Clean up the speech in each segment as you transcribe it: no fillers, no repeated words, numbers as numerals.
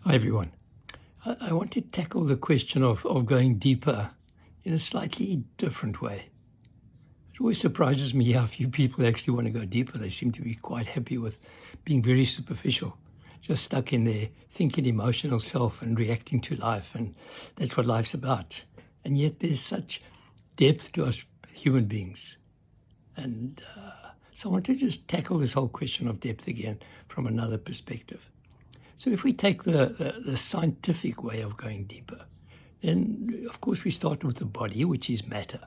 Hi, everyone. I want to tackle the question of going deeper in a slightly different way. It always surprises me how few people actually want to go deeper. They seem to be quite happy with being very superficial, just stuck in their thinking, emotional self and reacting to life. And that's what life's about. And yet there's such depth to us human beings. And so I want to just tackle this whole question of depth again from another perspective. So if we take the scientific way of going deeper, then of course we start with the body, which is matter.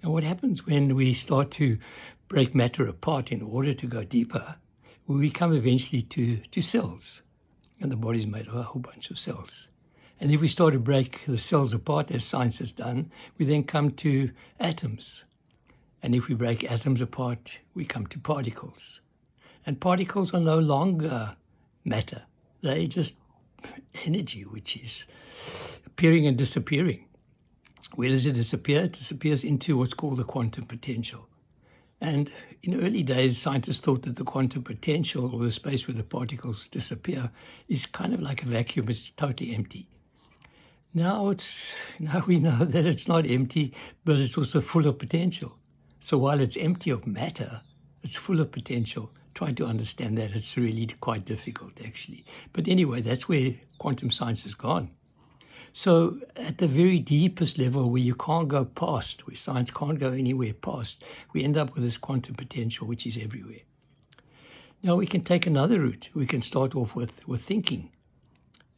Now what happens when we start to break matter apart in order to go deeper? We come eventually to cells, and the body's made of a whole bunch of cells. And if we start to break the cells apart, as science has done, we then come to atoms. And if we break atoms apart, we come to particles. And particles are no longer matter. They're just energy, which is appearing and disappearing. Where does it disappear? It disappears into what's called the quantum potential. And in early days, scientists thought that the quantum potential, or the space where the particles disappear, is kind of like a vacuum. It's totally empty. Now we know that it's not empty, but it's also full of potential. So while it's empty of matter, it's full of potential. Trying to understand that, it's really quite difficult, actually. But anyway, that's where quantum science has gone. So at the very deepest level, where you can't go past, where science can't go anywhere past, we end up with this quantum potential, which is everywhere. Now we can take another route. We can start off with thinking.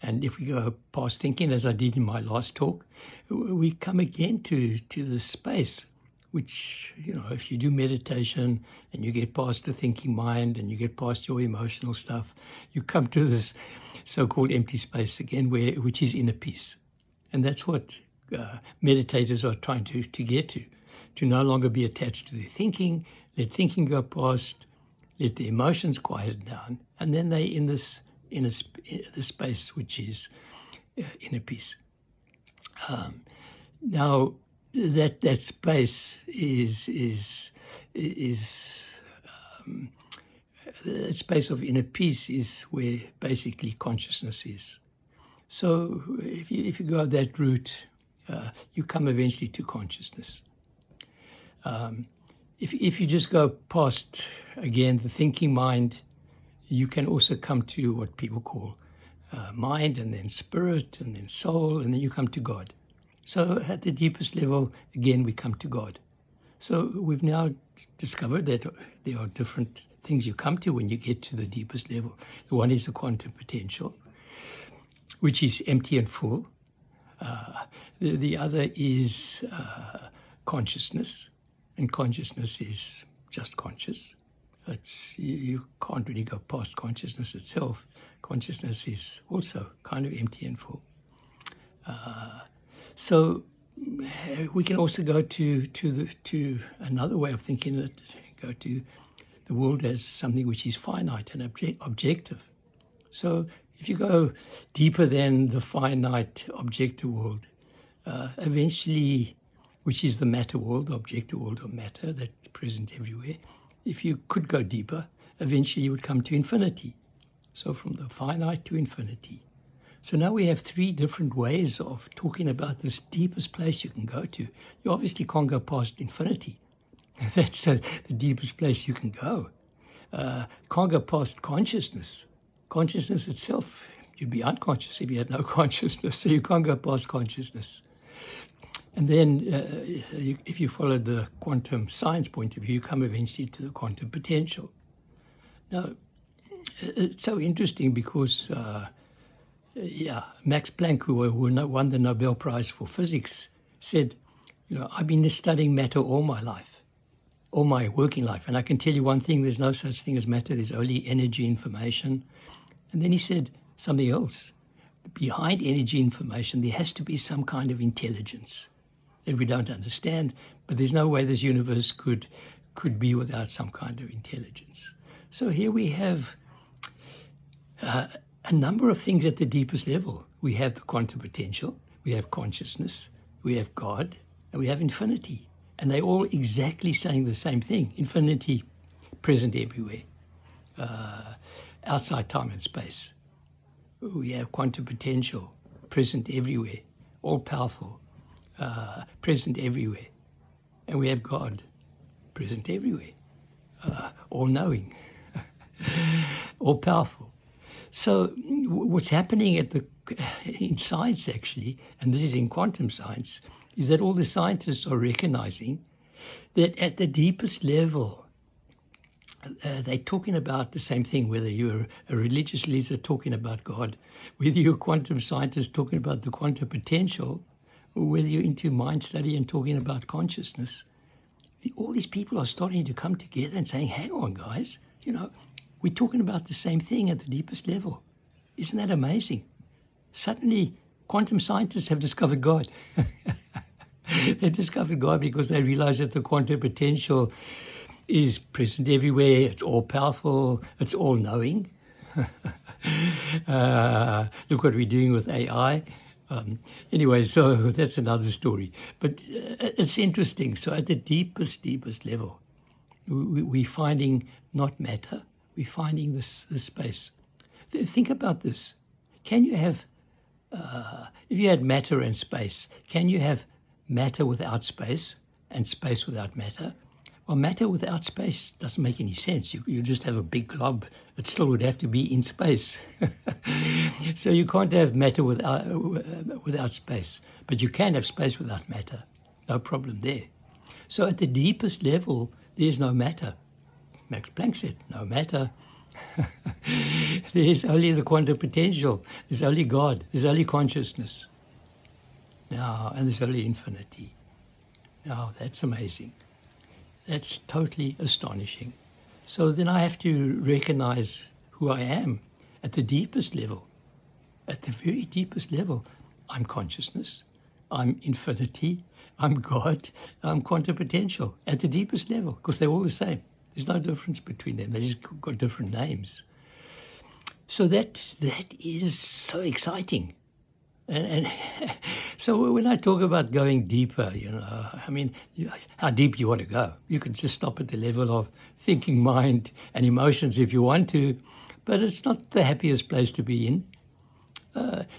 And if we go past thinking, as I did in my last talk, we come again to this space, which, if you do meditation and you get past the thinking mind and you get past your emotional stuff, you come to this so-called empty space again, which is inner peace. And that's what meditators are trying to get to no longer be attached to their thinking, let thinking go past, let the emotions quiet down, and then they're in this space, which is inner peace. Now, that space the space of inner peace is where basically consciousness is. So if you go that route, you come eventually to consciousness. If you just go past, again, the thinking mind, you can also come to what people call mind, and then spirit, and then soul, and then you come to God. So at the deepest level, again, we come to God. So we've now discovered that there are different things you come to when you get to the deepest level. The one is the quantum potential, which is empty and full. The other is consciousness, and consciousness is just conscious. You can't really go past consciousness itself. Consciousness is also kind of empty and full. So we can also go to another way of thinking it, go to the world as something which is finite and objective. So if you go deeper than the finite objective world, eventually, which is the matter world, the objective world of matter that's present everywhere, if you could go deeper, eventually you would come to infinity. So from the finite to infinity. So now we have three different ways of talking about this deepest place you can go to. You obviously can't go past infinity. That's the deepest place you can go. Can't go past consciousness. Consciousness itself, you'd be unconscious if you had no consciousness, so you can't go past consciousness. And then if you follow the quantum science point of view, you come eventually to the quantum potential. Now, it's so interesting because Max Planck, who won the Nobel Prize for Physics, said, I've been studying matter all my life, all my working life. And I can tell you one thing, there's no such thing as matter, there's only energy information. And then he said something else. Behind energy information, there has to be some kind of intelligence that we don't understand, but there's no way this universe could be without some kind of intelligence. So here we have a number of things at the deepest level. We have the quantum potential, we have consciousness, we have God, and we have infinity. And they're all exactly saying the same thing. Infinity, present everywhere, outside time and space. We have quantum potential, present everywhere, all-powerful, present everywhere. And we have God, present everywhere, all-knowing, all-powerful. So what's happening in science, actually, and this is in quantum science, is that all the scientists are recognizing that at the deepest level, they're talking about the same thing, whether you're a religious leader talking about God, whether you're a quantum scientist talking about the quantum potential, or whether you're into mind study and talking about consciousness. All these people are starting to come together and saying, hang on, guys, we're talking about the same thing at the deepest level. Isn't that amazing? Suddenly, quantum scientists have discovered God. They discovered God because they realize that the quantum potential is present everywhere. It's all-powerful. It's all-knowing. Look what we're doing with AI. Anyway, so that's another story. But it's interesting. So at the deepest level, we're finding not matter. We're finding this space. Think about this. Can you have, if you had matter and space, can you have matter without space and space without matter? Well, matter without space doesn't make any sense. You just have a big glob. It still would have to be in space. So you can't have matter without space, but you can have space without matter. No problem there. So at the deepest level, there's no matter. Max Planck said, no matter. There's only the quantum potential. There's only God. There's only consciousness. Now, and there's only infinity. Now, that's amazing. That's totally astonishing. So then I have to recognize who I am at the deepest level. At the very deepest level, I'm consciousness, I'm infinity, I'm God, I'm quantum potential at the deepest level, because they're all the same. There's no difference between them. They just got different names. So that is so exciting. And so when I talk about going deeper, I mean, how deep you want to go. You can just stop at the level of thinking mind and emotions if you want to, but it's not the happiest place to be in.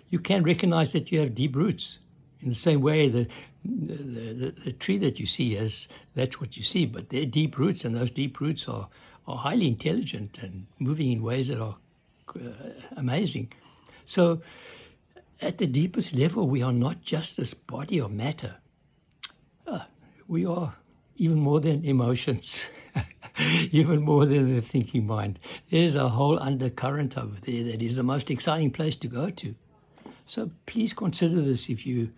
You can recognize that you have deep roots. In the same way, the tree that you see, that's what you see, but they're deep roots, and those deep roots are highly intelligent and moving in ways that are amazing. So at the deepest level, we are not just this body of matter. We are even more than emotions, even more than the thinking mind. There's a whole undercurrent over there that is the most exciting place to go to. So please consider this if you're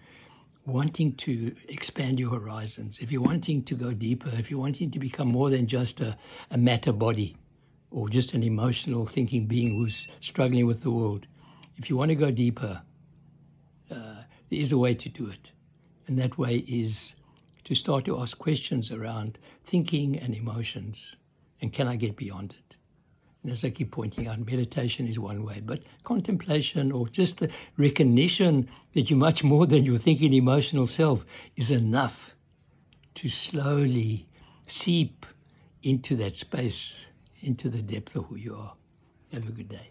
wanting to expand your horizons, if you're wanting to go deeper, if you're wanting to become more than just a matter body or just an emotional thinking being who's struggling with the world. If you want to go deeper, there is a way to do it. And that way is to start to ask questions around thinking and emotions. And can I get beyond it? And as I keep pointing out, meditation is one way, but contemplation or just the recognition that you're much more than your thinking emotional self is enough to slowly seep into that space, into the depth of who you are. Have a good day.